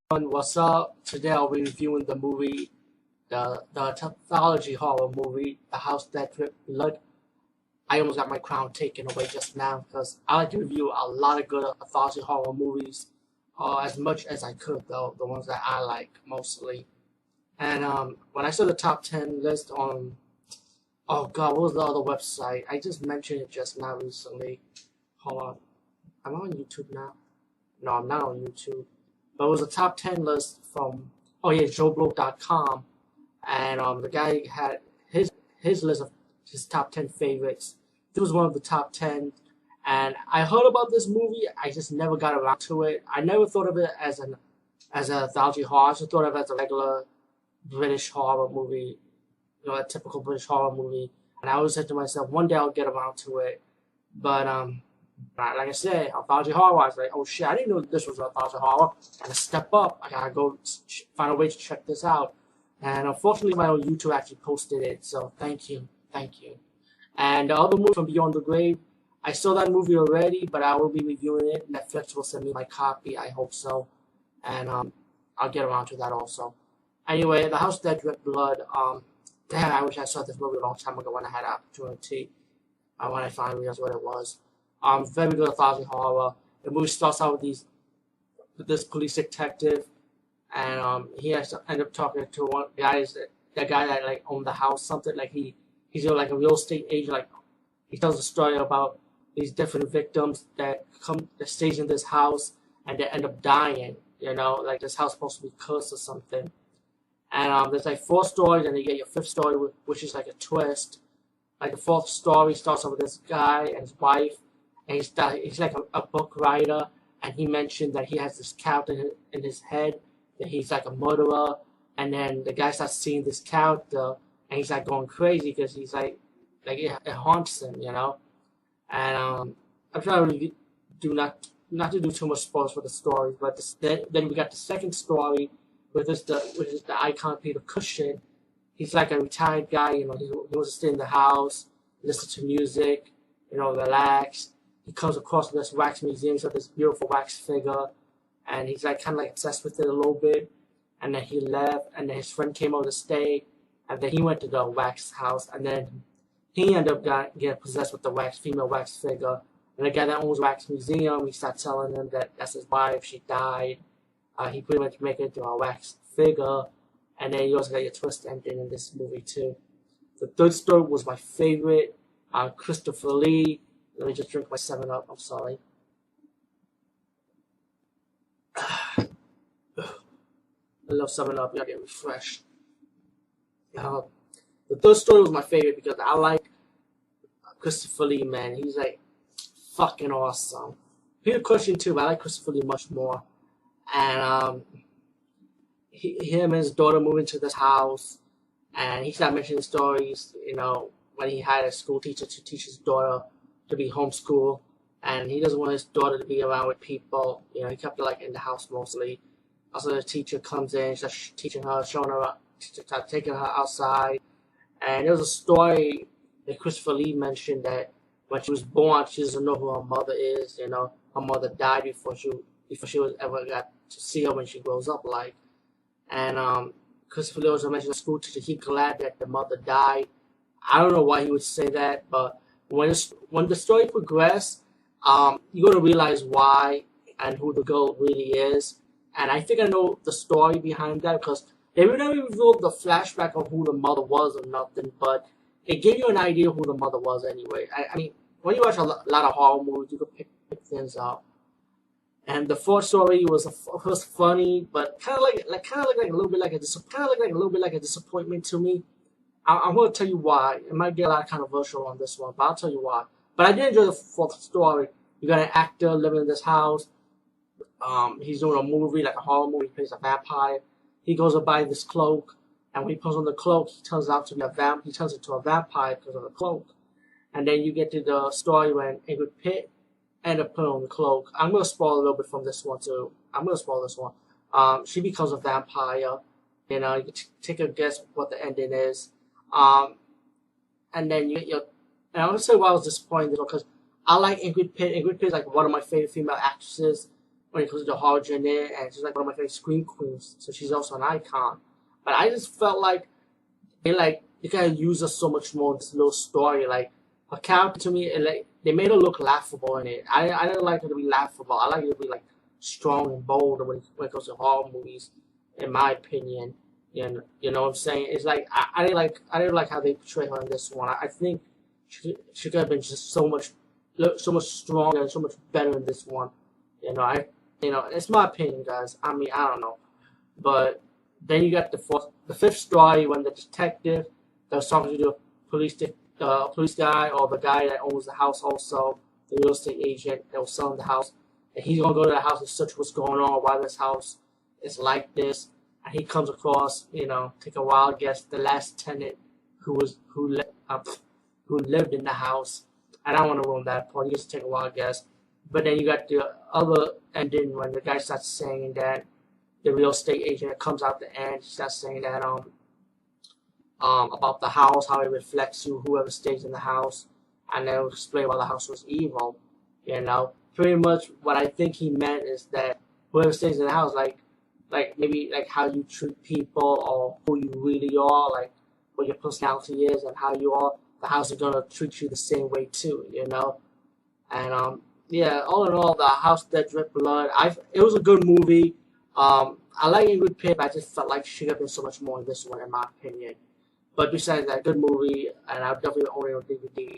What's up? Today I'll be reviewing the movie, the anthology horror movie, The House That Dripped Blood. I almost got my crown taken away just now because I like to review a lot of good anthology horror movies, as much as I could though, the ones that I like mostly. And when I saw the top 10 list on, oh god, what was the other website? I just mentioned it just now recently. Hold on, I'm on YouTube now. No, I'm not on YouTube. But it was a top 10 list from, oh yeah, JoeBlow.com. And the guy had his list of his top 10 favorites. This was one of the top 10. And I heard about this movie. I just never got around to it. I never thought of it as an anthology horror. I just thought of it as a regular British horror movie, a typical British horror movie. And I always said to myself, one day I'll get around to it. But like I said, anthology horror. I was like, oh shit, I didn't know this was anthology horror. I gotta step up. I gotta go find a way to check this out. And unfortunately, my own YouTube actually posted it. So thank you. And the other movie from Beyond the Grave, I saw that movie already, but I will be reviewing it. Netflix will send me my copy. I hope so. And I'll get around to that also. Anyway, The House That Dripped Blood. Damn, I wish I saw this movie a long time ago when I had an opportunity. When I finally realized what it was. Very good anthology horror. The movie starts out with this police detective, and he has to end up talking to one guy. The guy that like owned the house, something like he's like a real estate agent. Like he tells a story about these different victims that stays in this house and they end up dying. Like this house is supposed to be cursed or something. And there's like 4 stories, and you get your 5th story, which is like a twist. Like the 4th story starts off with this guy and his wife. And he's like a book writer, and he mentioned that he has this character in his head, that he's like a murderer, and then the guy starts seeing this character, and he's like going crazy because he's like it haunts him, And I'm trying to do not to do too much spoilers for the stories, but then we got the 2nd story, which is the icon Peter Cushing. He's like a retired guy, he wants to stay in the house, listen to music, relax. He comes across this wax museum, so this beautiful wax figure, and he's like kind of like obsessed with it a little bit. And then he left, and then his friend came over to stay, and then he went to the wax house, and then he ended up getting possessed with the female wax figure. And the guy that owns the wax museum, he starts telling him that that's his wife, she died. He pretty much make it into a wax figure, and then you also got your twist ending in this movie too. The 3rd story was my favorite. Christopher Lee. Let me just drink my 7-Up. I'm sorry. I love 7-Up. You gotta get refreshed. The 3rd story was my favorite because I like Christopher Lee, man. He's like fucking awesome. Peter Cushing too, but I like Christopher Lee much more. And him and his daughter move into this house, and he started mentioning stories, when he had a school teacher to teach his daughter to be homeschooled, and he doesn't want his daughter to be around with people. He kept her like in the house mostly. Also, the teacher comes in, starts teaching her, showing her, taking her outside. And there was a story that Christopher Lee mentioned that when she was born, she doesn't know who her mother is. Her mother died before she was ever got to see her when she grows up. And Christopher Lee also mentioned the school teacher. He glad that the mother died. I don't know why he would say that, but when the story progressed, you're gonna realize why and who the girl really is. And I think I know the story behind that because they never revealed the flashback of who the mother was or nothing, but it gave you an idea who the mother was anyway. I mean, when you watch a lot of horror movies, you can pick things out. And the 4th story was funny, but kind of like a little bit like a disappointment to me. I'm going to tell you why. It might get a lot of controversial on this one, but I'll tell you why. But I did enjoy the 4th story. You got an actor living in this house. He's doing a movie, like a horror movie. He plays a vampire. He goes to buy this cloak, and when he puts on the cloak, he turns into a vampire because of the cloak. And then you get to the story when Ingrid Pitt ended up putting on the cloak. I'm going to spoil a little bit from this one, too. I'm going to spoil this one. She becomes a vampire. You can take a guess what the ending is. And then you get and I want to say why I was disappointed because I like Ingrid Pitt. Ingrid Pitt is like one of my favorite female actresses. when it comes to horror genre, and she's like one of my favorite scream queens, so she's also an icon. But I just felt like they kind of use her so much more in this little story. Like her character to me, they made her look laughable in it. I didn't like her to be laughable. I like her to be like strong and bold when it comes to horror movies, in my opinion. You know what I'm saying? It's like I didn't like how they portray her in this one. I think she could have been just so much stronger and so much better in this one. It's my opinion, guys. I mean, I don't know, but then you got the fifth story when the detective that was talking to the police guy, or the guy that owns the house, also the real estate agent that was selling the house, and he's gonna go to the house and search what's going on, why this house is like this, and he comes across, take a wild guess, the last tenant who lived in the house. I don't want to ruin that part. You just take a wild guess, but then you got the other ending when the guy starts saying that the real estate agent comes out the end, starts saying that about the house, how it reflects you, whoever stays in the house, and then explain why the house was evil. Pretty much what I think he meant is that whoever stays in the house, like maybe like how you treat people or who you really are, like what your personality is and how you are, the house is gonna treat you the same way too. And yeah, all in all, the house that dripped blood, it was a good movie. I like Ingrid Pitt, but I just felt like she could have been so much more in this one, in my opinion. But besides that, good movie, and I'll definitely own it on DVD.